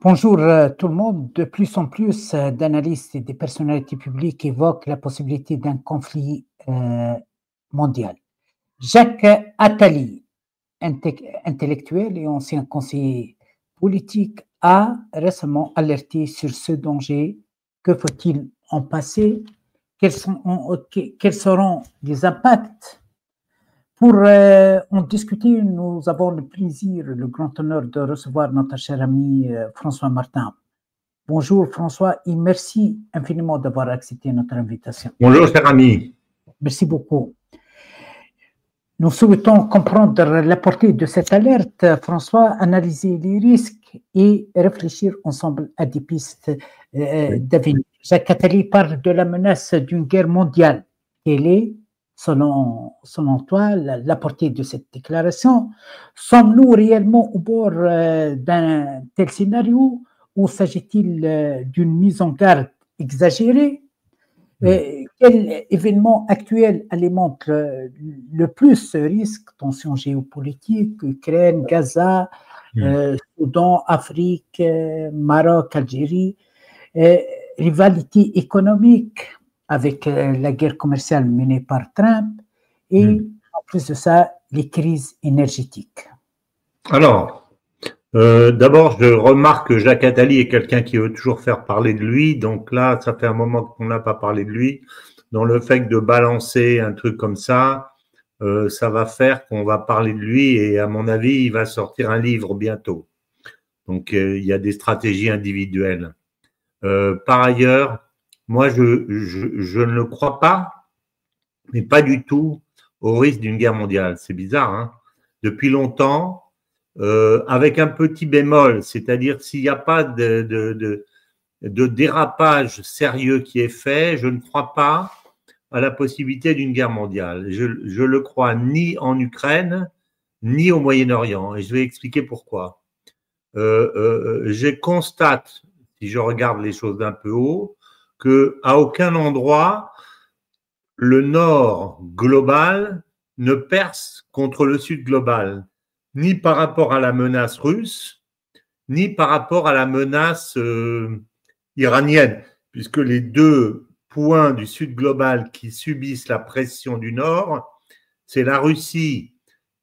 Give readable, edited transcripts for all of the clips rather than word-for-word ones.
Bonjour tout le monde. De plus en plus d'analystes et des personnalités publiques évoquent la possibilité d'un conflit mondial. Jacques Attali, intellectuel et ancien conseiller politique, a récemment alerté sur ce danger. Que faut-il en passer? Quels seront les impacts? Pour en discuter, nous avons le plaisir, le grand honneur de recevoir notre cher ami François Martin. Bonjour François et merci infiniment d'avoir accepté notre invitation. Bonjour cher ami. Merci beaucoup. Nous souhaitons comprendre la portée de cette alerte, François, analyser les risques et réfléchir ensemble à des pistes d'avenir. Jacques Attali parle de la menace d'une guerre mondiale. Quelle est, selon toi, la portée de cette déclaration? Sommes-nous réellement au bord d'un tel scénario ou s'agit-il d'une mise en garde exagérée? Quel événement actuel alimente le plus ce risque? Tension géopolitique, Ukraine, Gaza, Soudan, Afrique, Maroc, Algérie, rivalité économique avec la guerre commerciale menée par Trump et en plus de ça, les crises énergétiques. Alors, d'abord, je remarque que Jacques Attali est quelqu'un qui veut toujours faire parler de lui. Donc là, ça fait un moment qu'on n'a pas parlé de lui. Dans le fait de balancer un truc comme ça, ça va faire qu'on va parler de lui et à mon avis, il va sortir un livre bientôt. Donc, il y a des stratégies individuelles. Par ailleurs, moi, je ne le crois pas, mais pas du tout au risque d'une guerre mondiale. C'est bizarre, hein? Depuis longtemps, avec un petit bémol, c'est-à-dire s'il n'y a pas de dérapage sérieux qui est fait, je ne crois pas à la possibilité d'une guerre mondiale. Je le crois ni en Ukraine, ni au Moyen-Orient, et je vais expliquer pourquoi. Je constate, si je regarde les choses d'un peu haut, qu'à aucun endroit, le nord global ne perce contre le sud global, ni par rapport à la menace russe, ni par rapport à la menace iranienne, puisque les deux points du sud global qui subissent la pression du nord, c'est la Russie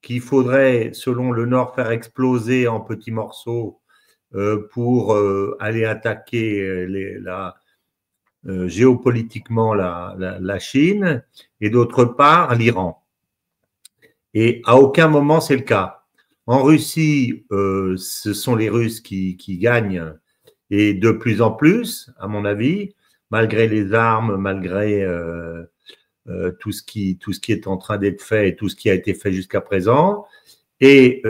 qu'il faudrait, selon le nord, faire exploser en petits morceaux pour aller attaquer géopolitiquement la Chine, et d'autre part l'Iran. Et à aucun moment c'est le cas. En Russie, ce sont les Russes qui gagnent, et de plus en plus, à mon avis, malgré les armes, malgré tout ce qui est en train d'être fait et tout ce qui a été fait jusqu'à présent. Et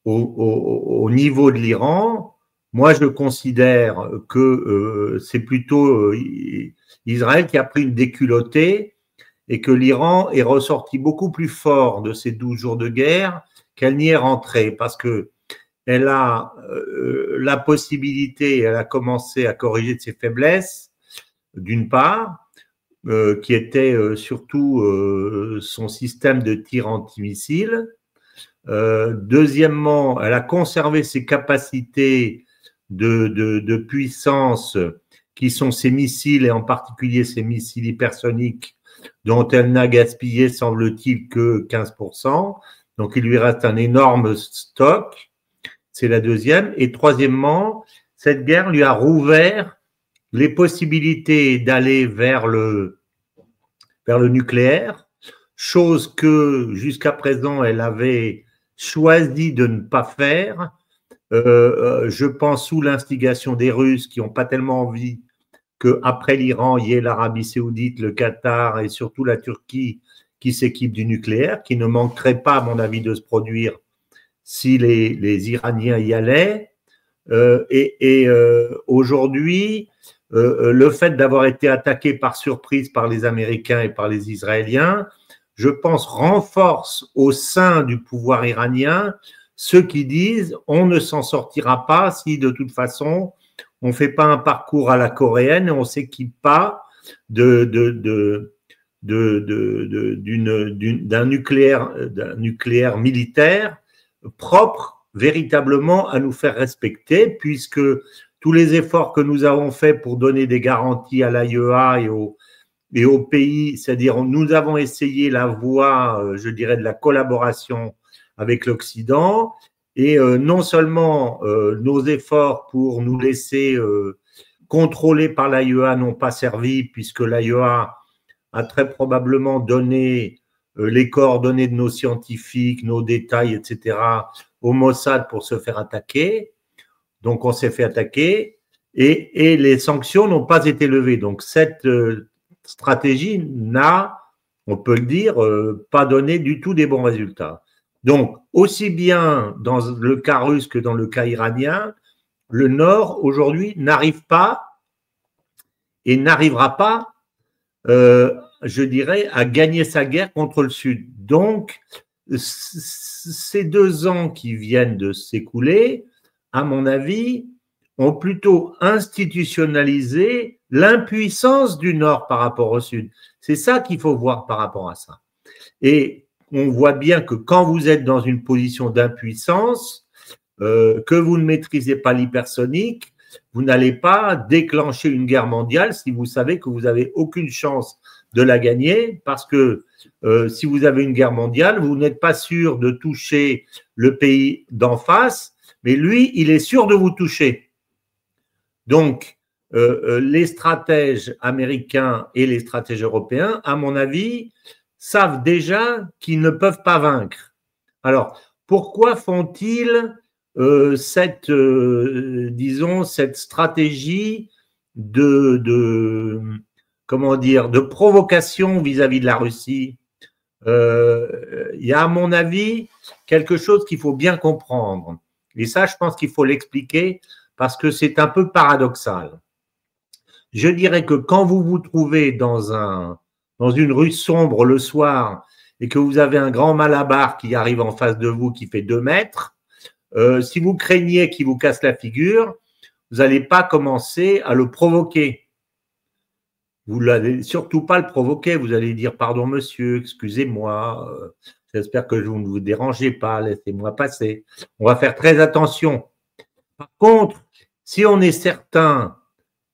au niveau de l'Iran, moi je considère que c'est plutôt Israël qui a pris une déculottée et que l'Iran est ressorti beaucoup plus fort de ces 12 jours de guerre qu'elle n'y est rentrée, parce que elle a la possibilité, elle a commencé à corriger de ses faiblesses, d'une part, qui était surtout son système de tir antimissile. Deuxièmement, elle a conservé ses capacités de puissance qui sont ses missiles, et en particulier ses missiles hypersoniques, dont elle n'a gaspillé, semble-t-il, que 15%. Donc, il lui reste un énorme stock. C'est la deuxième. Et troisièmement, cette guerre lui a rouvert les possibilités d'aller vers le nucléaire, chose que jusqu'à présent, elle avait choisi de ne pas faire. Je pense sous l'instigation des Russes qui n'ont pas tellement envie qu'après l'Iran, il y ait l'Arabie Saoudite, le Qatar et surtout la Turquie qui s'équipent du nucléaire, qui ne manquerait pas, à mon avis, de se produire si les Iraniens y allaient. Aujourd'hui, le fait d'avoir été attaqué par surprise par les Américains et par les Israéliens, je pense, renforce au sein du pouvoir iranien ceux qui disent on ne s'en sortira pas si de toute façon on ne fait pas un parcours à la coréenne et on ne s'équipe pas d'un nucléaire militaire propre véritablement à nous faire respecter, puisque tous les efforts que nous avons faits pour donner des garanties à l'AIEA et aux pays, c'est-à-dire nous avons essayé la voie, je dirais, de la collaboration avec l'Occident, et non seulement nos efforts pour nous laisser contrôler par l'AIEA n'ont pas servi, puisque l'AIEA a très probablement donné les coordonnées de nos scientifiques, nos détails, etc., au Mossad pour se faire attaquer. Donc, on s'est fait attaquer et les sanctions n'ont pas été levées. Donc, cette stratégie n'a, on peut le dire, pas donné du tout des bons résultats. Donc, aussi bien dans le cas russe que dans le cas iranien, le Nord, aujourd'hui, n'arrive pas et n'arrivera pas, je dirais, à gagner sa guerre contre le Sud. Donc, ces 2 ans qui viennent de s'écouler, à mon avis, ont plutôt institutionnalisé l'impuissance du Nord par rapport au Sud. C'est ça qu'il faut voir par rapport à ça. Et on voit bien que quand vous êtes dans une position d'impuissance, que vous ne maîtrisez pas l'hypersonique, vous n'allez pas déclencher une guerre mondiale si vous savez que vous n'avez aucune chance de la gagner, parce que si vous avez une guerre mondiale, vous n'êtes pas sûr de toucher le pays d'en face, mais lui, il est sûr de vous toucher. Donc, les stratèges américains et les stratèges européens, à mon avis, savent déjà qu'ils ne peuvent pas vaincre. Alors, pourquoi font-ils cette stratégie comment dire, de provocation vis-à-vis de la Russie? Il y a, à mon avis, quelque chose qu'il faut bien comprendre. Et ça, je pense qu'il faut l'expliquer parce que c'est un peu paradoxal. Je dirais que quand vous vous trouvez dans une rue sombre le soir et que vous avez un grand malabar qui arrive en face de vous qui fait 2 mètres, si vous craignez qu'il vous casse la figure, vous n'allez pas commencer à le provoquer. Vous n'allez surtout pas le provoquer. Vous allez dire « Pardon, monsieur, excusez-moi, j'espère que vous ne vous dérangez pas, laissez-moi passer. » On va faire très attention. Par contre, si on est certain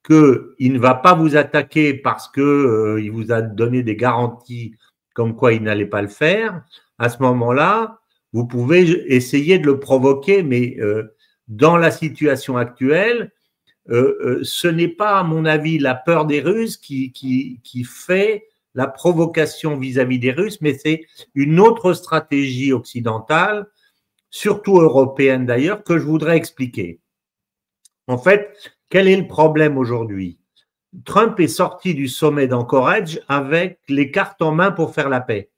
qu'il ne va pas vous attaquer parce qu'il vous a donné des garanties comme quoi il n'allait pas le faire, à ce moment-là, vous pouvez essayer de le provoquer, mais dans la situation actuelle, ce n'est pas, à mon avis, la peur des Russes qui fait la provocation vis-à-vis des Russes, mais c'est une autre stratégie occidentale, surtout européenne d'ailleurs, que je voudrais expliquer. En fait, quel est le problème aujourd'hui? Trump est sorti du sommet d'Anchorage avec les cartes en main pour faire la paix.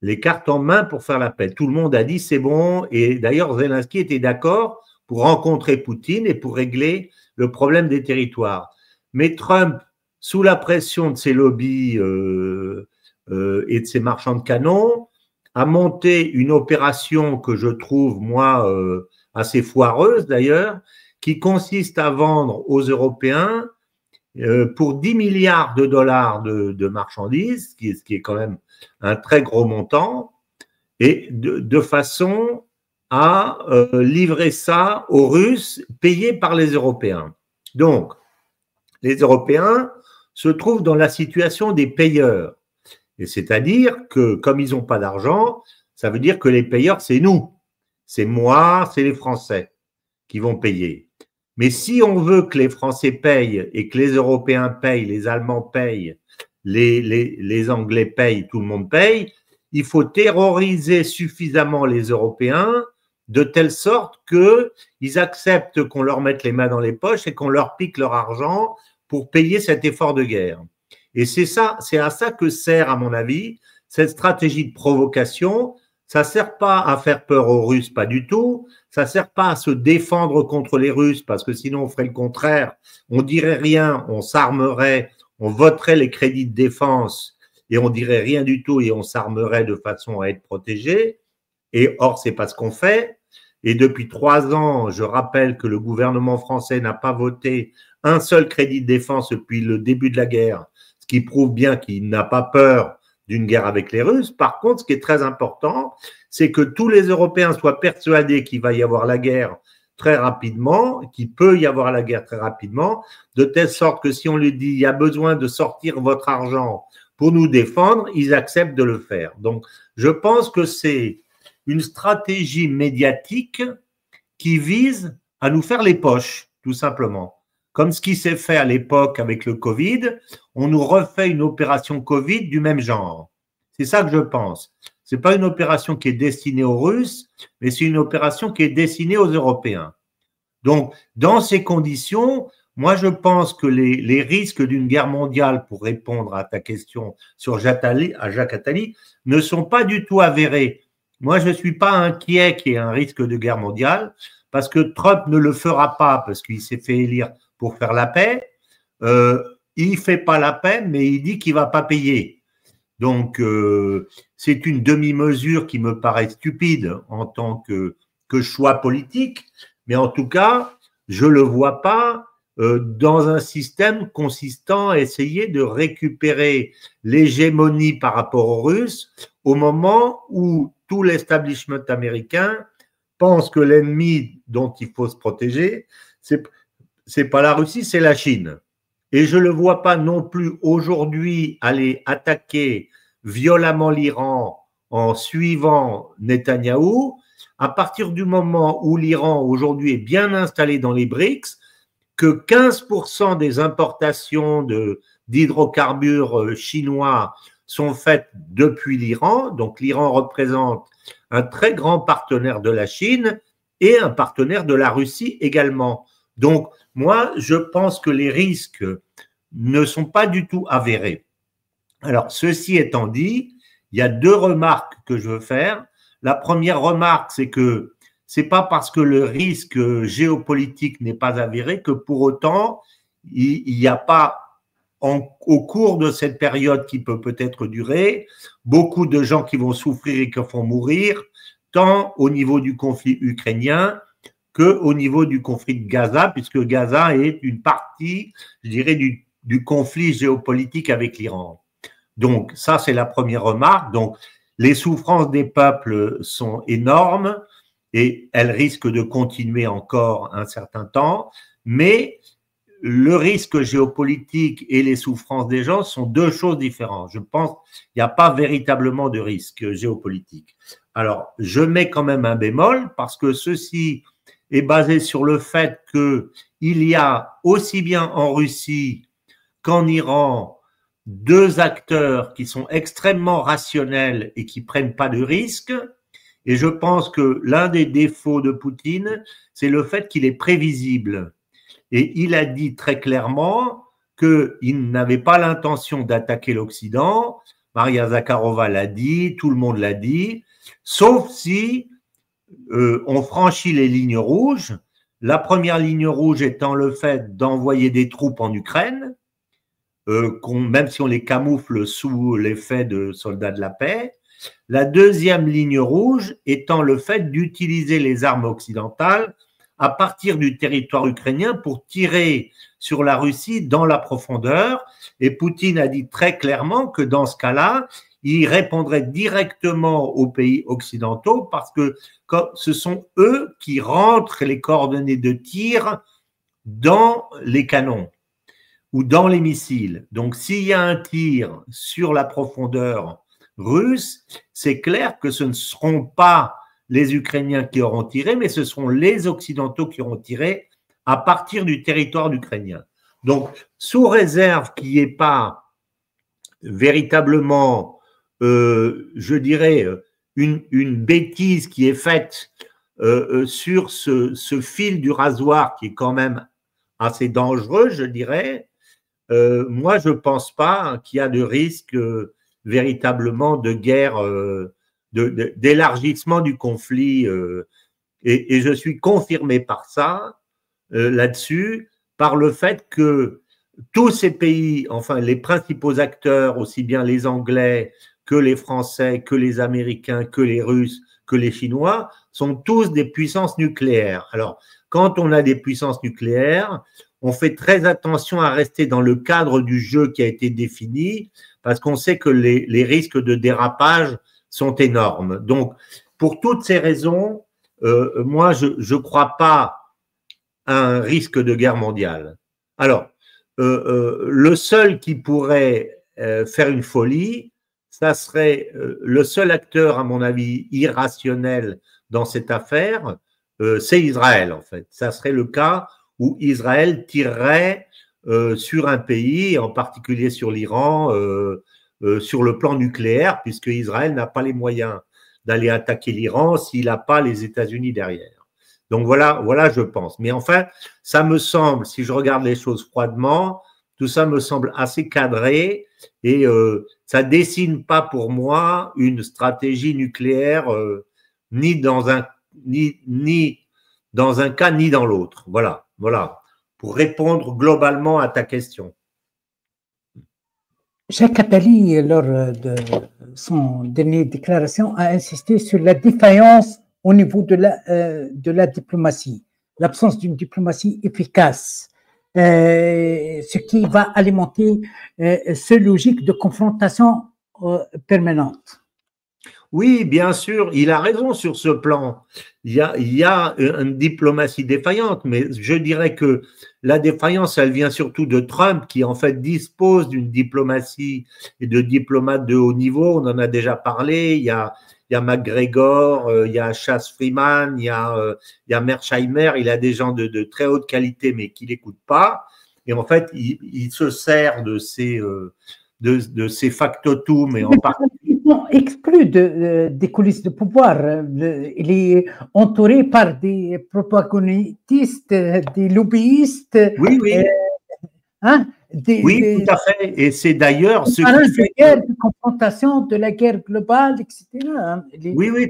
Les cartes en main pour faire la paix. Tout le monde a dit c'est bon, et d'ailleurs Zelensky était d'accord pour rencontrer Poutine et pour régler le problème des territoires. Mais Trump, sous la pression de ses lobbies et de ses marchands de canons, a monté une opération que je trouve, moi, assez foireuse d'ailleurs, qui consiste à vendre aux Européens pour 10 milliards de dollars de marchandises, ce qui est quand même un très gros montant, et de façon à livrer ça aux Russes payés par les Européens. Donc, les Européens se trouvent dans la situation des payeurs. Et c'est-à-dire que comme ils n'ont pas d'argent, ça veut dire que les payeurs, c'est nous. C'est moi, c'est les Français qui vont payer. Mais si on veut que les Français payent et que les Européens payent, les Allemands payent, les Anglais payent, tout le monde paye, il faut terroriser suffisamment les Européens de telle sorte qu'ils acceptent qu'on leur mette les mains dans les poches et qu'on leur pique leur argent pour payer cet effort de guerre. Et c'est à ça que sert, à mon avis, cette stratégie de provocation. Ça ne sert pas à faire peur aux Russes, pas du tout. Ça ne sert pas à se défendre contre les Russes, parce que sinon on ferait le contraire. On dirait rien, on s'armerait, on voterait les crédits de défense et on dirait rien du tout et on s'armerait de façon à être protégé. Et or, c'est pas ce qu'on fait. Et depuis 3 ans, je rappelle que le gouvernement français n'a pas voté un seul crédit de défense depuis le début de la guerre, ce qui prouve bien qu'il n'a pas peur d'une guerre avec les Russes. Par contre, ce qui est très important, c'est que tous les Européens soient persuadés qu'il va y avoir la guerre très rapidement, qu'il peut y avoir la guerre très rapidement, de telle sorte que si on lui dit il y a besoin de sortir votre argent pour nous défendre, ils acceptent de le faire. Donc, je pense que c'est une stratégie médiatique qui vise à nous faire les poches, tout simplement. Comme ce qui s'est fait à l'époque avec le Covid, on nous refait une opération Covid du même genre. C'est ça que je pense. C'est pas une opération qui est destinée aux Russes, mais c'est une opération qui est destinée aux Européens. Donc, dans ces conditions, moi, je pense que les risques d'une guerre mondiale, pour répondre à ta question sur Jacques Attali, ne sont pas du tout avérés. Moi, je ne suis pas inquiet qu'il y ait un risque de guerre mondiale, parce que Trump ne le fera pas, parce qu'il s'est fait élire pour faire la paix. Il ne fait pas la paix, mais il dit qu'il ne va pas payer. Donc, c'est une demi-mesure qui me paraît stupide en tant que choix politique, mais en tout cas, je ne le vois pas dans un système consistant à essayer de récupérer l'hégémonie par rapport aux Russes au moment où tout l'establishment américain pense que l'ennemi dont il faut se protéger, c'est pas la Russie, c'est la Chine. Et je ne le vois pas non plus aujourd'hui aller attaquer violemment l'Iran en suivant Netanyahou. À partir du moment où l'Iran aujourd'hui est bien installé dans les BRICS, que 15% des importations d'hydrocarbures chinois sont faites depuis l'Iran, donc l'Iran représente un très grand partenaire de la Chine et un partenaire de la Russie également. Donc, moi, je pense que les risques ne sont pas du tout avérés. Alors, ceci étant dit, il y a deux remarques que je veux faire. La première remarque, c'est que c'est pas parce que le risque géopolitique n'est pas avéré que pour autant, il n'y a pas au cours de cette période qui peut peut-être durer, beaucoup de gens qui vont souffrir et qui vont mourir, tant au niveau du conflit ukrainien qu'au niveau du conflit de Gaza, puisque Gaza est une partie, je dirais, du conflit géopolitique avec l'Iran. Donc, ça, c'est la première remarque. Donc, les souffrances des peuples sont énormes et elles risquent de continuer encore un certain temps, mais le risque géopolitique et les souffrances des gens sont deux choses différentes. Je pense qu'il n'y a pas véritablement de risque géopolitique. Alors, je mets quand même un bémol parce que ceci est basé sur le fait qu'il y a aussi bien en Russie qu'en Iran deux acteurs qui sont extrêmement rationnels et qui prennent pas de risques. Et je pense que l'un des défauts de Poutine, c'est le fait qu'il est prévisible. Et il a dit très clairement qu'il n'avait pas l'intention d'attaquer l'Occident. Maria Zakharova l'a dit, tout le monde l'a dit, sauf si on franchit les lignes rouges. La première ligne rouge étant le fait d'envoyer des troupes en Ukraine, même si on les camoufle sous l'effet de soldats de la paix. La deuxième ligne rouge étant le fait d'utiliser les armes occidentales à partir du territoire ukrainien pour tirer sur la Russie dans la profondeur. Et Poutine a dit très clairement que dans ce cas-là, il répondrait directement aux pays occidentaux parce que ce sont eux qui rentrent les coordonnées de tir dans les canons ou dans les missiles. Donc, s'il y a un tir sur la profondeur russe, c'est clair que ce ne seront pas les Ukrainiens qui auront tiré, mais ce seront les Occidentaux qui auront tiré à partir du territoire ukrainien. Donc, sous réserve qu'il n'y ait pas véritablement, je dirais, une bêtise qui est faite sur ce fil du rasoir qui est quand même assez dangereux, je dirais, moi, je ne pense pas qu'il y a de risque véritablement de guerre, d'élargissement du conflit. Et je suis confirmé par ça, là-dessus, par le fait que tous ces pays, enfin les principaux acteurs, aussi bien les Anglais que les Français, que les Américains, que les Russes, que les Chinois, sont tous des puissances nucléaires. Alors, quand on a des puissances nucléaires, on fait très attention à rester dans le cadre du jeu qui a été défini, parce qu'on sait que les risques de dérapage sont énormes. Donc, pour toutes ces raisons, moi, je ne crois pas à un risque de guerre mondiale. Alors, le seul qui pourrait faire une folie, ça serait le seul acteur, à mon avis, irrationnel dans cette affaire, c'est Israël, en fait. Ça serait le cas où Israël tirerait sur un pays, en particulier sur l'Iran, sur le plan nucléaire, puisque Israël n'a pas les moyens d'aller attaquer l'Iran s'il n'a pas les États-Unis derrière. Donc voilà, je pense. Mais enfin, ça me semble, si je regarde les choses froidement, tout ça me semble assez cadré et ça dessine pas pour moi une stratégie nucléaire ni dans un cas ni dans l'autre. Voilà. Pour répondre globalement à ta question. Jacques Attali, lors de son dernière déclaration, a insisté sur la défaillance au niveau de la diplomatie, l'absence d'une diplomatie efficace, ce qui va alimenter cette logique de confrontation permanente. Oui, bien sûr, il a raison sur ce plan. Il y a une diplomatie défaillante, mais je dirais que la défaillance, elle vient surtout de Trump, qui en fait dispose d'une diplomatie et de diplomates de haut niveau. On en a déjà parlé. Il y a McGregor, il y a Chas Freeman, il y a Mearsheimer. Il a des gens de très haute qualité, mais qui n'écoutent pas. Et en fait, il se sert de ces factotums, et en particulier exclu des coulisses de pouvoir. Il est entouré par des propaganditistes, des lobbyistes. Oui. Oui, tout à fait. Et c'est d'ailleurs ce qui fait de confrontation, de la guerre globale, etc. Oui,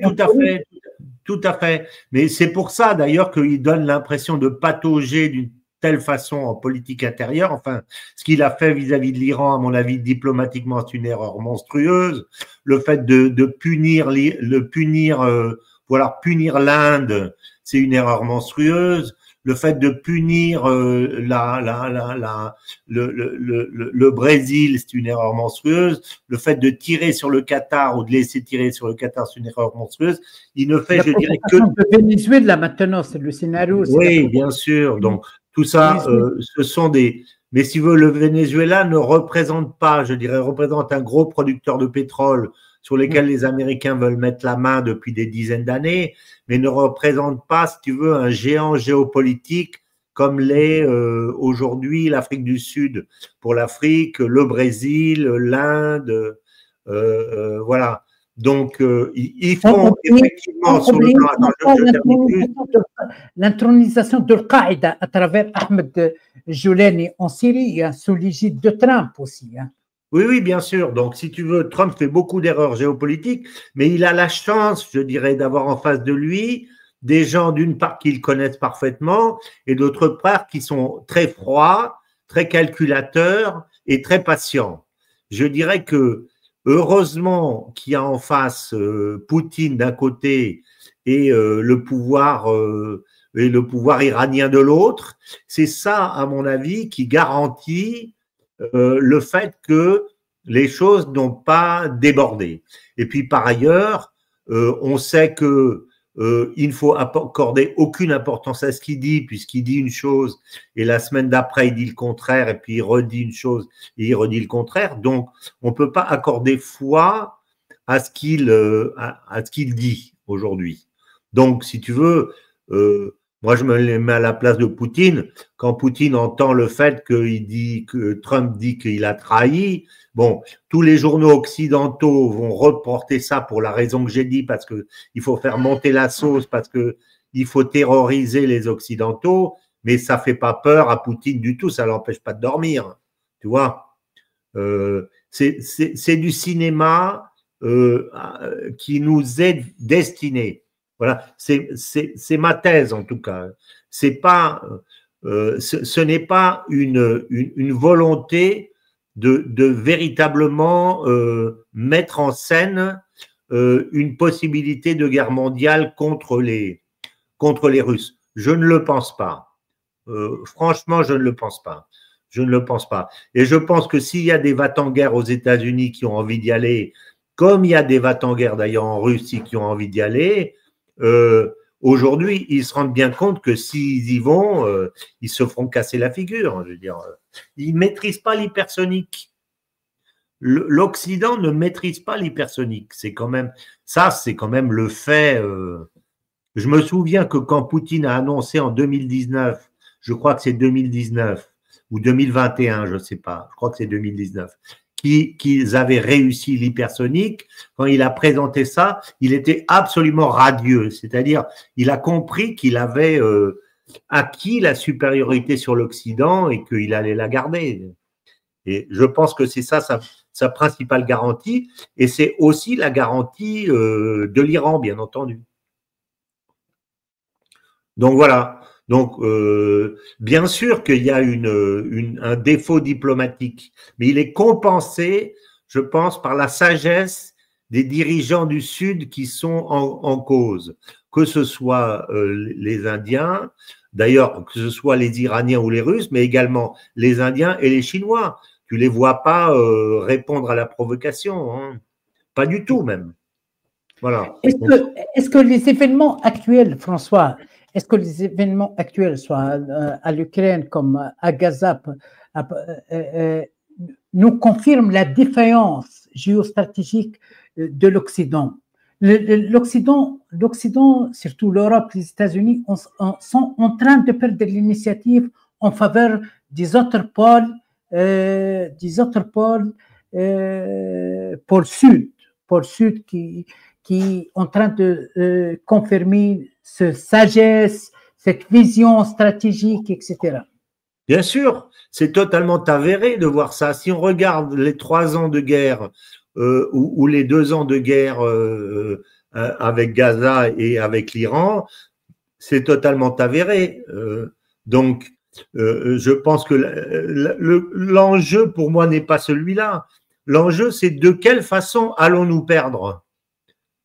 tout à fait. Mais c'est pour ça d'ailleurs qu'il donne l'impression de patauger d'une telle façon en politique intérieure. Enfin, ce qu'il a fait vis-à-vis de l'Iran, à mon avis, diplomatiquement, c'est une erreur monstrueuse. Le fait de punir l'Inde, c'est une erreur monstrueuse. Le fait de punir le Brésil, c'est une erreur monstrueuse. Le fait de tirer sur le Qatar ou de laisser tirer sur le Qatar, c'est une erreur monstrueuse. Il ne fait, je dirais, que de Venezuela maintenant, c'est le scénario. Oui, bien sûr. Donc tout ça, ce sont des. Mais si vous voulez, le Venezuela ne représente pas, je dirais, représente un gros producteur de pétrole sur lesquels les Américains veulent mettre la main depuis des dizaines d'années, mais ne représente pas, si tu veux, un géant géopolitique comme l'est aujourd'hui l'Afrique du Sud pour l'Afrique, le Brésil, l'Inde, voilà. Donc, ils font effectivement sur le plan. L'intronisation de Al-Qaïda à travers Ahmed Joulani en Syrie, sous l'égide de Trump aussi. Oui, bien sûr. Donc, si tu veux, Trump fait beaucoup d'erreurs géopolitiques, mais il a la chance, je dirais, d'avoir en face de lui des gens, d'une part, qu'il connaissent parfaitement, et d'autre part, qui sont très froids, très calculateurs et très patients. Je dirais que, heureusement qu'il y a en face Poutine d'un côté et le pouvoir iranien de l'autre. C'est ça, à mon avis, qui garantit le fait que les choses n'ont pas débordé. Et puis par ailleurs, on sait que il ne faut accorder aucune importance à ce qu'il dit, puisqu'il dit une chose et la semaine d'après il dit le contraire, et puis il redit une chose et il redit le contraire. Donc on ne peut pas accorder foi à ce qu'il dit aujourd'hui. Donc si tu veux, moi je me mets à la place de Poutine. Quand Poutine entend le fait que Trump dit qu'il a trahi, bon, tous les journaux occidentaux vont reporter ça pour la raison que j'ai dit, parce que il faut faire monter la sauce, parce que il faut terroriser les Occidentaux, mais ça fait pas peur à Poutine du tout, ça l'empêche pas de dormir, tu vois. C'est du cinéma qui nous est destiné. Voilà, c'est ma thèse en tout cas. C'est pas, ce n'est pas une volonté de véritablement mettre en scène une possibilité de guerre mondiale contre les Russes. Je ne le pense pas. Franchement, je ne le pense pas. Je ne le pense pas. Et je pense que s'il y a des va-t-en-guerre aux États-Unis qui ont envie d'y aller, comme il y a des va-t-en-guerre d'ailleurs en Russie qui ont envie d'y aller, aujourd'hui, ils se rendent bien compte que s'ils y vont, ils se feront casser la figure. Je veux dire, ils ne maîtrisent pas l'hypersonique. L'Occident ne maîtrise pas l'hypersonique. C'est quand même le fait. Je me souviens que quand Poutine a annoncé en 2019, je crois que c'est 2019 ou 2021, je ne sais pas, je crois que c'est 2019, qu'ils avaient réussi l'hypersonique, quand il a présenté ça, il était absolument radieux. C'est-à-dire, il a compris qu'il avait acquis la supériorité sur l'Occident et qu'il allait la garder. Et je pense que c'est ça sa principale garantie, et c'est aussi la garantie de l'Iran, bien entendu. Donc voilà. Donc, bien sûr qu'il y a un défaut diplomatique, mais il est compensé, je pense, par la sagesse des dirigeants du Sud qui sont en cause, que ce soit les Indiens, d'ailleurs, que ce soit les Iraniens ou les Russes, mais également les Indiens et les Chinois. Tu les vois pas répondre à la provocation, hein. Pas du tout même. Voilà. Est-ce que les événements actuels, François, est-ce que les événements actuels, soit à l'Ukraine comme à Gaza, nous confirment la défaillance géostratégique de l'Occident? L'Occident, surtout l'Europe, les États-Unis, sont en train de perdre l'initiative en faveur des autres pôles, pôle sud qui est en train de confirmer cette sagesse, cette vision stratégique, etc. Bien sûr, c'est totalement avéré de voir ça. Si on regarde les 3 ans de guerre ou les 2 ans de guerre avec Gaza et avec l'Iran, c'est totalement avéré. Donc, je pense que l'enjeu pour moi n'est pas celui-là. L'enjeu, c'est de quelle façon allons-nous perdre?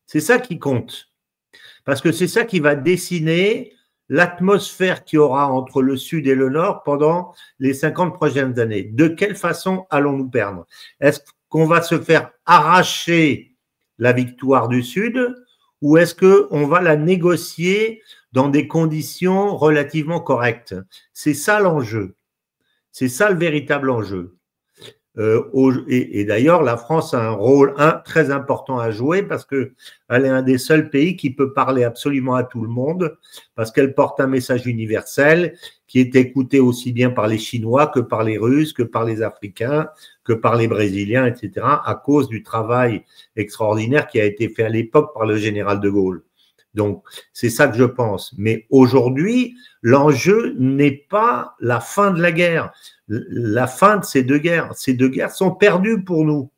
C'est ça qui compte. Parce que c'est ça qui va dessiner l'atmosphère qu'il y aura entre le Sud et le Nord pendant les 50 prochaines années. De quelle façon allons-nous perdre? Est-ce qu'on va se faire arracher la victoire du Sud ou est-ce qu'on va la négocier dans des conditions relativement correctes? C'est ça l'enjeu. C'est ça le véritable enjeu. Et d'ailleurs, la France a un rôle très important à jouer parce qu'elle est un des seuls pays qui peut parler absolument à tout le monde parce qu'elle porte un message universel qui est écouté aussi bien par les Chinois que par les Russes, que par les Africains, que par les Brésiliens, etc., à cause du travail extraordinaire qui a été fait à l'époque par le général de Gaulle. Donc, c'est ça que je pense. Mais aujourd'hui, l'enjeu n'est pas la fin de la guerre. La fin de ces 2 guerres. Ces 2 guerres sont perdues pour nous.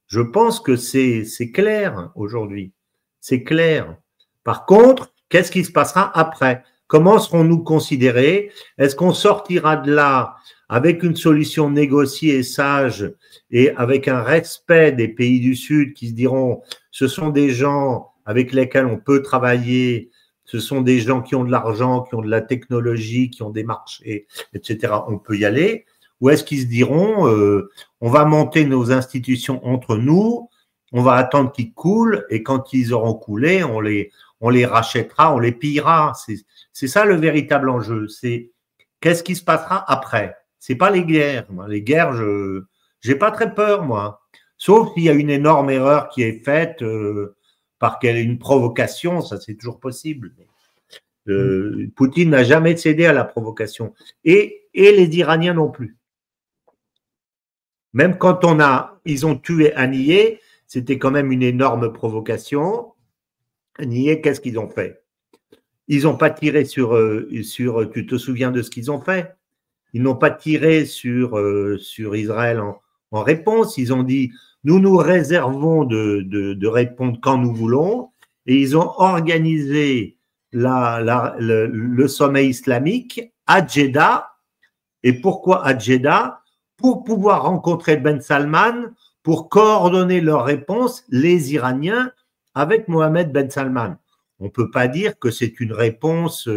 Je pense que c'est clair aujourd'hui. C'est clair. Par contre, qu'est-ce qui se passera après? Comment serons-nous considérés? Est-ce qu'on sortira de là avec une solution négociée et sage et avec un respect des pays du Sud qui se diront ce sont des gens avec lesquels on peut travailler, ce sont des gens qui ont de l'argent, qui ont de la technologie, qui ont des marchés, etc. On peut y aller. Ou est-ce qu'ils se diront on va monter nos institutions entre nous, on va attendre qu'ils coulent et quand ils auront coulé, on les rachètera, on les pillera. C'est ça le véritable enjeu. C'est qu'est-ce qui se passera après? C'est pas les guerres. Les guerres, j'ai pas très peur, moi. Sauf s'il y a une énorme erreur qui est faite par une provocation, ça c'est toujours possible. Poutine n'a jamais cédé à la provocation. Et les Iraniens non plus. Même quand ils ont tué Haniyeh, c'était quand même une énorme provocation. Haniyeh, qu'est-ce qu'ils ont fait? Ils n'ont pas tiré sur, tu te souviens de ce qu'ils ont fait? Ils n'ont pas tiré sur Israël en réponse. Ils ont dit, nous réservons de répondre quand nous voulons. Et ils ont organisé le sommet islamique à Jeddah. Et pourquoi à Jeddah? Pour pouvoir rencontrer Ben Salman, pour coordonner leur réponse, les Iraniens, avec Mohamed Ben Salman. On ne peut pas dire que c'est une réponse,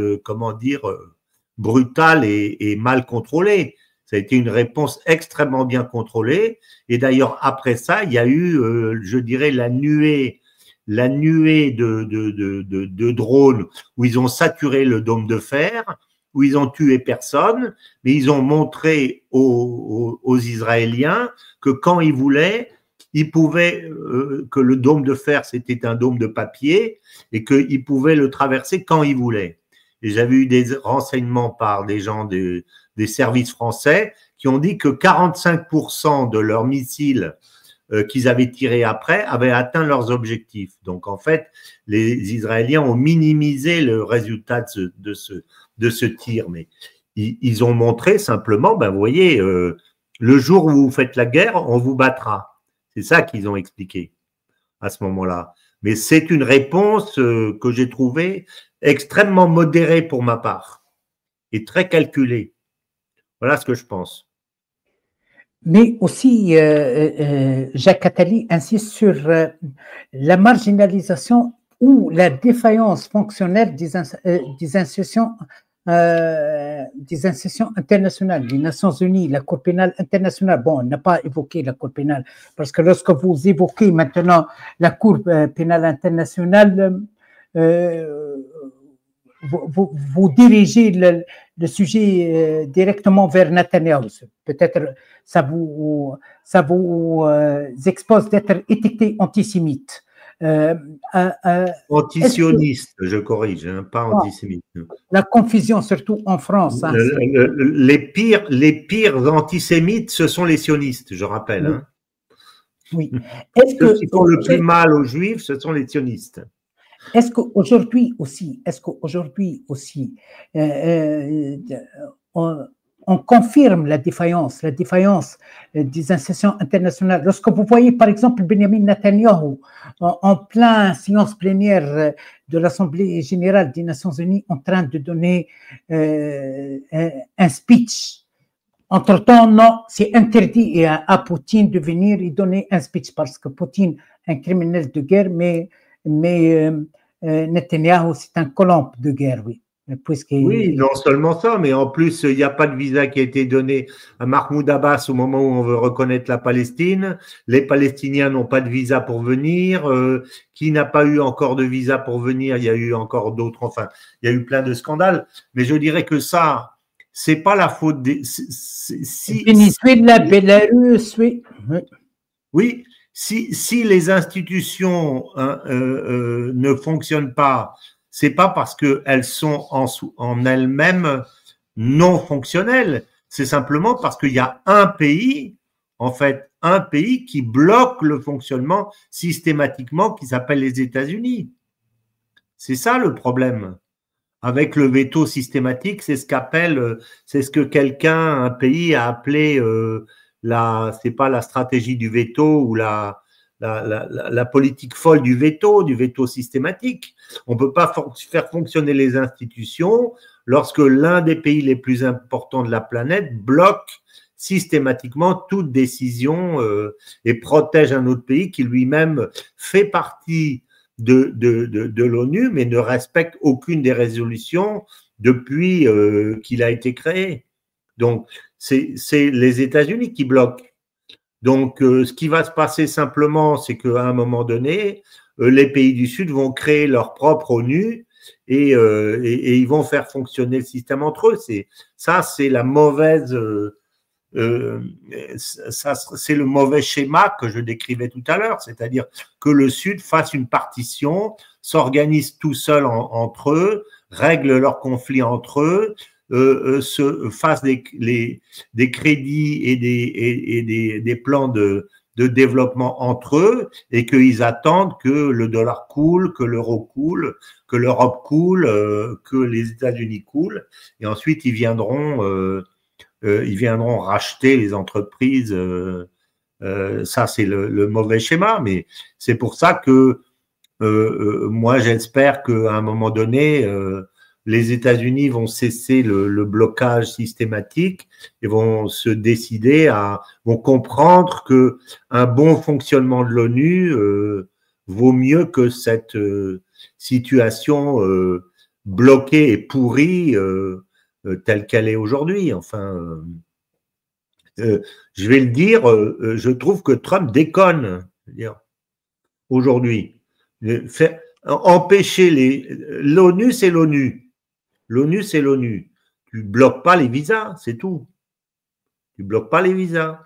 brutale et mal contrôlée. Ça a été une réponse extrêmement bien contrôlée. Et d'ailleurs, après ça, il y a eu, je dirais, la nuée de drones où ils ont saturé le dôme de fer, où ils ont tué personne, mais ils ont montré aux Israéliens que quand ils voulaient, ils pouvaient, que le dôme de fer, c'était un dôme de papier et qu'ils pouvaient le traverser quand ils voulaient. Et j'avais eu des renseignements par des gens des services français qui ont dit que 45% de leurs missiles qu'ils avaient tirés après avaient atteint leurs objectifs. Donc, en fait, les Israéliens ont minimisé le résultat de ce tir. Mais ils ont montré simplement, ben, vous voyez, le jour où vous faites la guerre, on vous battra. C'est ça qu'ils ont expliqué à ce moment-là. Mais c'est une réponse que j'ai trouvée extrêmement modérée pour ma part et très calculée. Voilà ce que je pense. Mais aussi, Jacques Attali insiste sur la marginalisation ou la défaillance fonctionnelle des institutions internationales, les Nations Unies, la Cour pénale internationale. Bon, on n'a pas évoqué la Cour pénale, parce que lorsque vous évoquez maintenant la Cour pénale internationale, vous dirigez le sujet directement vers Netanyahou. Peut-être ça vous expose d'être étiqueté antisémite. Antisioniste, je corrige, hein, pas antisémite. La confusion, surtout en France. Hein, les pires antisémites, ce sont les sionistes, je rappelle. Oui. Hein. Oui. Ceux qui font le plus mal aux juifs, ce sont les sionistes. Est-ce qu'aujourd'hui aussi, on confirme la défaillance des institutions internationales? Lorsque vous voyez, par exemple, Benjamin Netanyahou en plein séance plénière de l'Assemblée générale des Nations Unies en train de donner un speech. Entre-temps, non, c'est interdit à Poutine de venir et donner un speech parce que Poutine est un criminel de guerre, mais Netanyahou, c'est un colombe de guerre, oui. Oui, non seulement ça, mais en plus, il n'y a pas de visa qui a été donné à Mahmoud Abbas au moment où on veut reconnaître la Palestine. Les Palestiniens n'ont pas de visa pour venir. Qui n'a pas eu encore de visa pour venir? Il y a eu encore d'autres. Enfin, il y a eu plein de scandales. Mais je dirais que ça, c'est pas la faute des. Venezuela, Bélarus, oui. Oui, si les institutions ne fonctionnent pas, c'est pas parce qu'elles sont en elles-mêmes non fonctionnelles. C'est simplement parce qu'il y a un pays, en fait, un pays qui bloque le fonctionnement systématiquement, qui s'appelle les États-Unis. C'est ça le problème. Avec le veto systématique, c'est ce que quelqu'un, un pays a appelé c'est pas la stratégie du veto ou la politique folle du veto systématique. On ne peut pas faire fonctionner les institutions lorsque l'un des pays les plus importants de la planète bloque systématiquement toute décision et protège un autre pays qui lui-même fait partie de l'ONU, mais ne respecte aucune des résolutions depuis qu'il a été créé. Donc, c'est les États-Unis qui bloquent. Donc, ce qui va se passer simplement, c'est qu'à un moment donné, les pays du Sud vont créer leur propre ONU et ils vont faire fonctionner le système entre eux. C'est la mauvaise, c'est le mauvais schéma que je décrivais tout à l'heure, c'est-à-dire que le Sud fasse une partition, s'organise tout seul entre eux, règle leurs conflits entre eux, fasse des crédits et des plans de développement entre eux et qu'ils attendent que le dollar coule, que l'euro coule, que l'Europe coule, que les États-Unis coulent et ensuite ils viendront racheter les entreprises. Ça, c'est le mauvais schéma, mais c'est pour ça que moi, j'espère qu'à un moment donné, les États-Unis vont cesser le blocage systématique et vont se décider vont comprendre que un bon fonctionnement de l'ONU vaut mieux que cette situation bloquée et pourrie telle qu'elle est aujourd'hui. Enfin. Je vais le dire, je trouve que Trump déconne aujourd'hui. Empêcher l'ONU, c'est l'ONU. L'ONU, c'est l'ONU. Tu bloques pas les visas, c'est tout. Tu bloques pas les visas,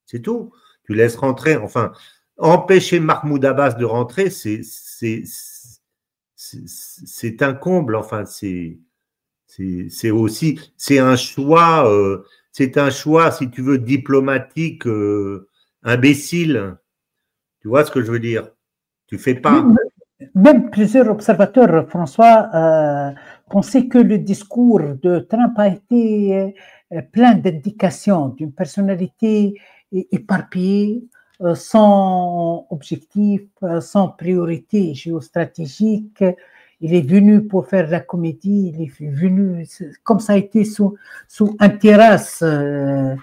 c'est tout. Tu laisses rentrer, enfin, empêcher Mahmoud Abbas de rentrer, c'est un comble, enfin, c'est aussi, c'est un choix, si tu veux, diplomatique imbécile. Tu vois ce que je veux dire? Tu fais pas. Même plusieurs observateurs, François, pensaient que le discours de Trump a été plein d'indications d'une personnalité éparpillée, sans objectif, sans priorité géostratégique. Il est venu pour faire la comédie, il est venu, comme ça a été sous un terrasse de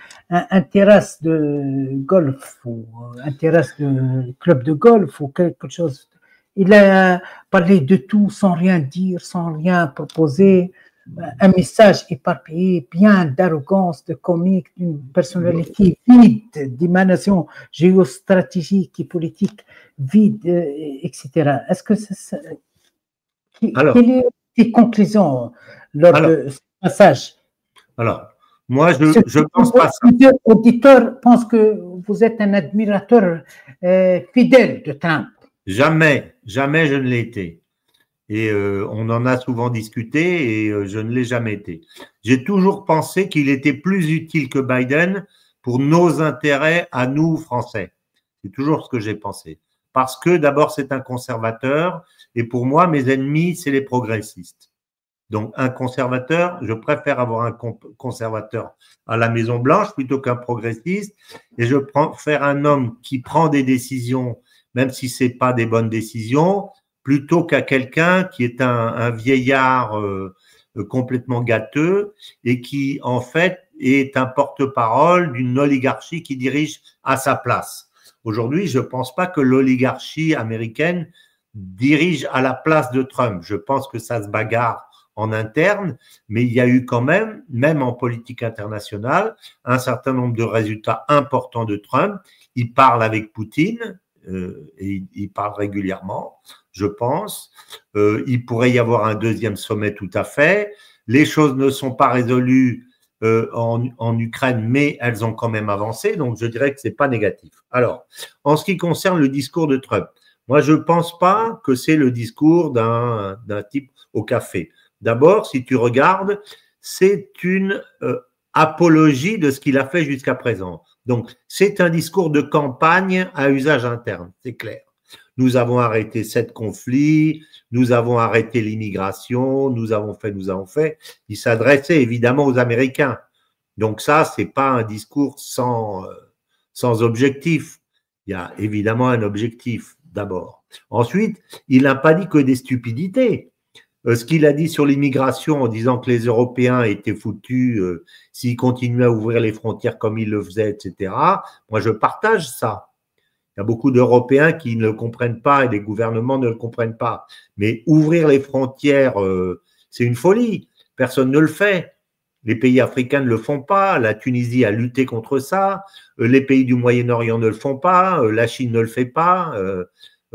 golf, ou un terrasse de club de golf, ou quelque chose. Il a parlé de tout sans rien dire, sans rien proposer. Un message éparpillé, bien d'arrogance, de comique, d'une personnalité vide, d'émanation géostratégique et politique vide, etc. Est-ce que quelles sont tes conclusions lors de ce passage? Alors, moi, je pense pas ça. L'auditeur pense que vous êtes un admirateur fidèle de Trump. Jamais, jamais je ne l'ai été. Et on en a souvent discuté et je ne l'ai jamais été. J'ai toujours pensé qu'il était plus utile que Biden pour nos intérêts à nous, Français. C'est toujours ce que j'ai pensé. Parce que d'abord, c'est un conservateur et pour moi, mes ennemis, c'est les progressistes. Donc, un conservateur, je préfère avoir un conservateur à la Maison-Blanche plutôt qu'un progressiste et je préfère un homme qui prend des décisions, même si c'est pas des bonnes décisions, plutôt qu'à quelqu'un qui est un vieillard complètement gâteux et qui, en fait, est un porte-parole d'une oligarchie qui dirige à sa place. Aujourd'hui, je ne pense pas que l'oligarchie américaine dirige à la place de Trump. Je pense que ça se bagarre en interne, mais il y a eu quand même en politique internationale, un certain nombre de résultats importants de Trump. Il parle avec Poutine, et il parle régulièrement, je pense. Il pourrait y avoir un deuxième sommet tout à fait. Les choses ne sont pas résolues en Ukraine, mais elles ont quand même avancé, donc je dirais que c'est pas négatif. Alors, en ce qui concerne le discours de Trump, moi je pense pas que c'est le discours d'un type au café. D'abord, si tu regardes, c'est une apologie de ce qu'il a fait jusqu'à présent. Donc, c'est un discours de campagne à usage interne, c'est clair. Nous avons arrêté 7 conflits, nous avons arrêté l'immigration, nous avons fait. Il s'adressait évidemment aux Américains. Donc ça, c'est pas un discours sans objectif. Il y a évidemment un objectif d'abord. Ensuite, il n'a pas dit que des stupidités. Ce qu'il a dit sur l'immigration en disant que les Européens étaient foutus s'ils continuaient à ouvrir les frontières comme ils le faisaient, etc. Moi, je partage ça. Il y a beaucoup d'Européens qui ne le comprennent pas et les gouvernements ne le comprennent pas. Mais ouvrir les frontières, c'est une folie. Personne ne le fait. Les pays africains ne le font pas. La Tunisie a lutté contre ça. Les pays du Moyen-Orient ne le font pas. La Chine ne le fait pas.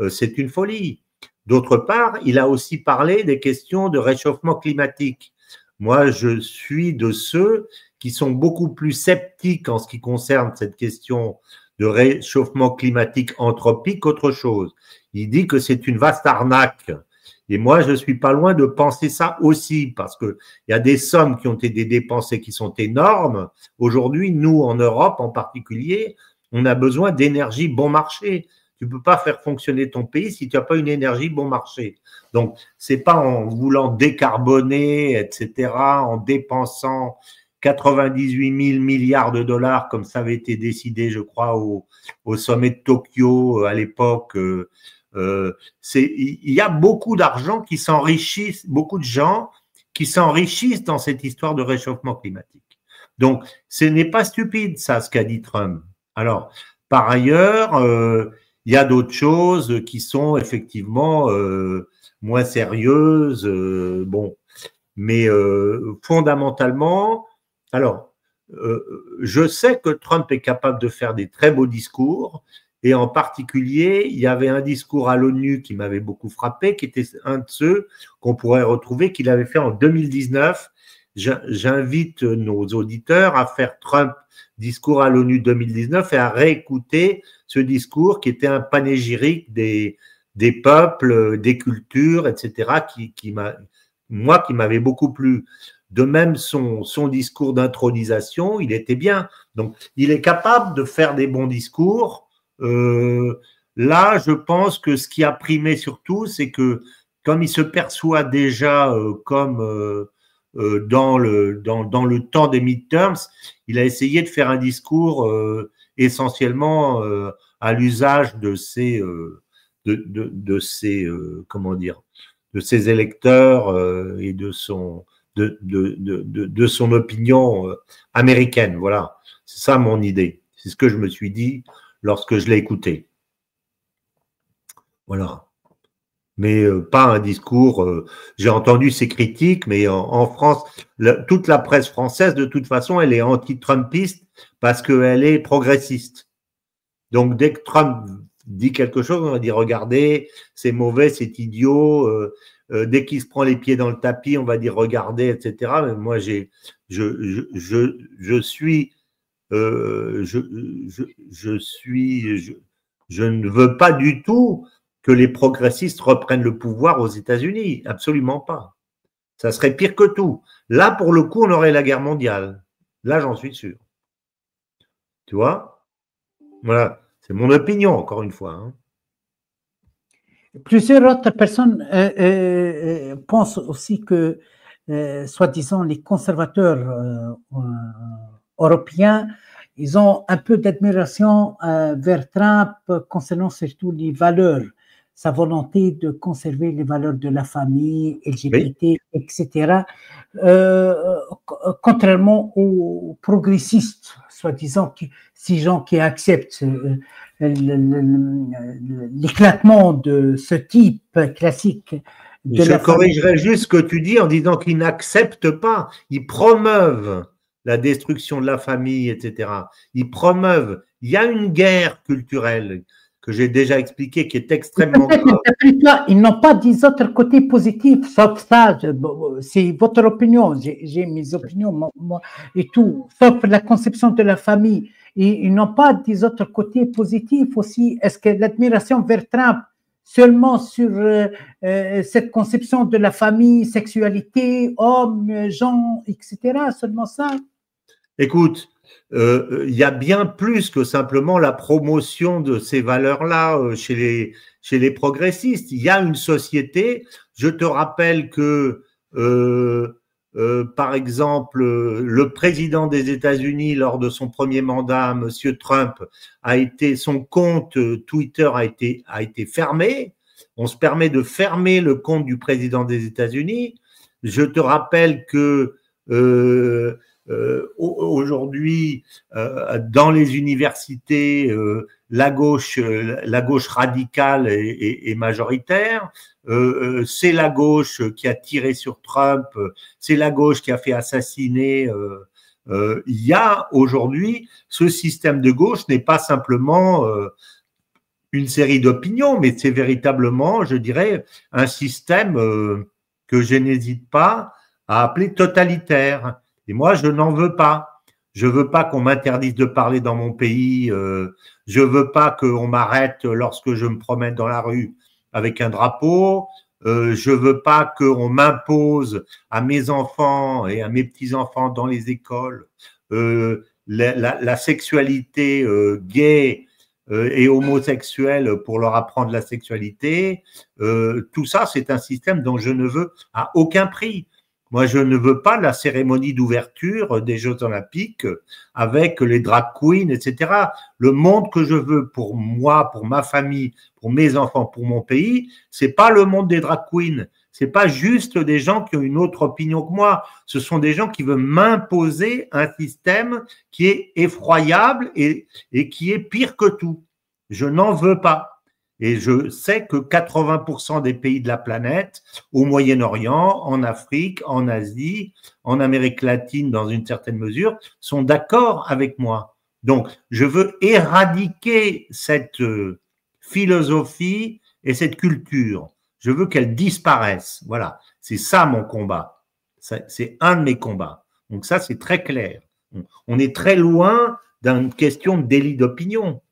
C'est une folie. D'autre part, il a aussi parlé des questions de réchauffement climatique. Moi, je suis de ceux qui sont beaucoup plus sceptiques en ce qui concerne cette question de réchauffement climatique anthropique qu'autre chose. Il dit que c'est une vaste arnaque. Et moi, je suis pas loin de penser ça aussi, parce que il y a des sommes qui ont été dépensées qui sont énormes. Aujourd'hui, nous, en Europe en particulier, on a besoin d'énergie bon marché. Tu peux pas faire fonctionner ton pays si tu n'as pas une énergie bon marché. Donc, c'est pas en voulant décarboner, etc., en dépensant 98 000 milliards de dollars, comme ça avait été décidé, je crois, au sommet de Tokyo à l'époque. Il y a beaucoup d'argent qui s'enrichissent, beaucoup de gens qui s'enrichissent dans cette histoire de réchauffement climatique. Donc, ce n'est pas stupide, ça, ce qu'a dit Trump. Alors, par ailleurs, il y a d'autres choses qui sont effectivement moins sérieuses, bon, mais fondamentalement, alors, je sais que Trump est capable de faire des très beaux discours, et en particulier, il y avait un discours à l'ONU qui m'avait beaucoup frappé, qui était un de ceux qu'on pourrait retrouver, qu'il avait fait en 2019. J'invite nos auditeurs à faire Trump discours à l'ONU 2019 et à réécouter ce discours qui était un panégyrique des peuples, des cultures, etc., qui m'avait beaucoup plu. De même, son discours d'intronisation, il était bien. Donc, il est capable de faire des bons discours. Là, je pense que ce qui a primé surtout, c'est que comme il se perçoit déjà comme dans le temps des midterms, il a essayé de faire un discours essentiellement à l'usage de ses comment dire, de ses électeurs et de son opinion américaine. Voilà, c'est ça mon idée. C'est ce que je me suis dit lorsque je l'ai écouté. Voilà. Mais pas un discours. J'ai entendu ces critiques, mais en France, toute la presse française, de toute façon, elle est anti-trumpiste parce qu'elle est progressiste. Donc, dès que Trump dit quelque chose, on va dire regardez, c'est mauvais, c'est idiot. Dès qu'il se prend les pieds dans le tapis, on va dire regardez, etc. Mais moi, je ne veux pas du tout que les progressistes reprennent le pouvoir aux États-Unis. Absolument pas. Ça serait pire que tout. Là, pour le coup, on aurait la guerre mondiale. Là, j'en suis sûr. Tu vois? Voilà. C'est mon opinion, encore une fois. Hein. Plusieurs autres personnes pensent aussi que, soi-disant, les conservateurs européens, ils ont un peu d'admiration vers Trump concernant surtout les valeurs, sa volonté de conserver les valeurs de la famille, LGBT, oui. Etc. Contrairement aux progressistes, soi-disant, ces gens qui acceptent l'éclatement de ce type classique. Je corrigerai juste ce que tu dis en disant qu'ils n'acceptent pas, ils promeuvent la destruction de la famille, etc. Ils promeuvent. Il y a une guerre culturelle que j'ai déjà expliquée qui est extrêmement grave. Ils n'ont pas des autres côtés positifs, sauf ça, c'est votre opinion, j'ai mes opinions moi, et tout, sauf la conception de la famille. Et ils n'ont pas des autres côtés positifs aussi. Est-ce que l'admiration vers Trump seulement sur cette conception de la famille, sexualité, hommes, gens, etc., seulement ça? Écoute, il y a bien plus que simplement la promotion de ces valeurs-là chez les progressistes. Il y a une société, je te rappelle que par exemple, le président des États-Unis, lors de son premier mandat, Monsieur Trump, son compte Twitter a été fermé. On se permet de fermer le compte du président des États-Unis. Je te rappelle que aujourd'hui, dans les universités, la gauche radicale est majoritaire. C'est la gauche qui a tiré sur Trump, c'est la gauche qui a fait assassiner. Il y a aujourd'hui, ce système de gauche n'est pas simplement une série d'opinions, mais c'est véritablement, je dirais, un système que je n'hésite pas à appeler totalitaire. Et moi, je n'en veux pas. Je veux pas qu'on m'interdise de parler dans mon pays. Je veux pas qu'on m'arrête lorsque je me promène dans la rue avec un drapeau. Je veux pas qu'on m'impose à mes enfants et à mes petits-enfants dans les écoles la sexualité gay et homosexuelle pour leur apprendre la sexualité. Tout ça, c'est un système dont je ne veux à aucun prix. Moi, je ne veux pas la cérémonie d'ouverture des Jeux Olympiques avec les drag queens, etc. Le monde que je veux pour moi, pour ma famille, pour mes enfants, pour mon pays, c'est pas le monde des drag queens. C'est pas juste des gens qui ont une autre opinion que moi. Ce sont des gens qui veulent m'imposer un système qui est effroyable et qui est pire que tout. Je n'en veux pas. Et je sais que 80% des pays de la planète, au Moyen-Orient, en Afrique, en Asie, en Amérique latine dans une certaine mesure, sont d'accord avec moi. Donc, je veux éradiquer cette philosophie et cette culture. Je veux qu'elle disparaisse. Voilà, c'est ça mon combat. C'est un de mes combats. Donc ça, c'est très clair. On est très loin d'une question de délit d'opinion.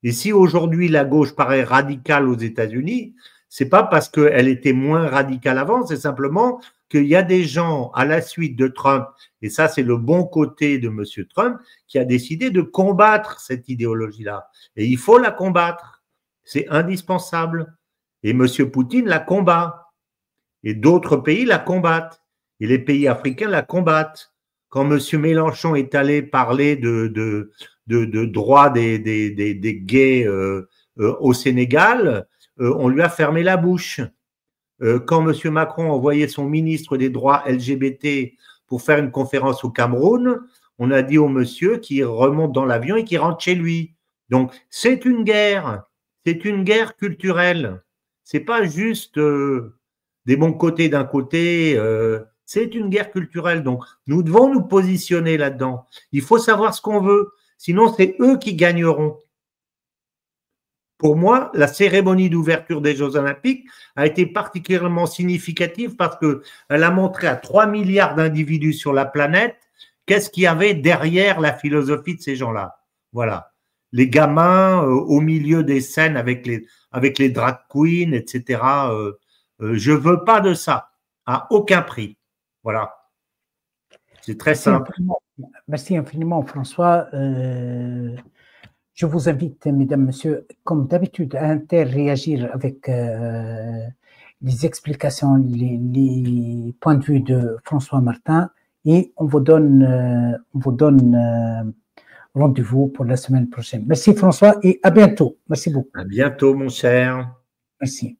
Et si aujourd'hui la gauche paraît radicale aux États-Unis, c'est pas parce qu'elle était moins radicale avant, c'est simplement qu'il y a des gens à la suite de Trump, et ça c'est le bon côté de Monsieur Trump, qui a décidé de combattre cette idéologie-là. Et il faut la combattre, c'est indispensable. Et Monsieur Poutine la combat, et d'autres pays la combattent, et les pays africains la combattent. Quand Monsieur Mélenchon est allé parler de droits des gays au Sénégal, on lui a fermé la bouche. Quand M. Macron a envoyé son ministre des droits LGBT pour faire une conférence au Cameroun, on a dit au monsieur qu'il remonte dans l'avion et qu'il rentre chez lui. Donc, c'est une guerre culturelle. C'est pas juste des bons côtés d'un côté, c'est une guerre culturelle. Donc, nous devons nous positionner là-dedans. Il faut savoir ce qu'on veut. Sinon, c'est eux qui gagneront. Pour moi, la cérémonie d'ouverture des Jeux Olympiques a été particulièrement significative parce qu'elle a montré à 3 milliards d'individus sur la planète qu'est-ce qu'il y avait derrière la philosophie de ces gens-là. Voilà. Les gamins au milieu des scènes avec les drag queens, etc. Je veux pas de ça, à aucun prix. Voilà. C'est très simple. Merci infiniment, François. Je vous invite, mesdames, messieurs, comme d'habitude, à interréagir avec les explications, les points de vue de François Martin, et on vous donne rendez-vous pour la semaine prochaine. Merci François et à bientôt. Merci beaucoup. À bientôt, mon cher. Merci.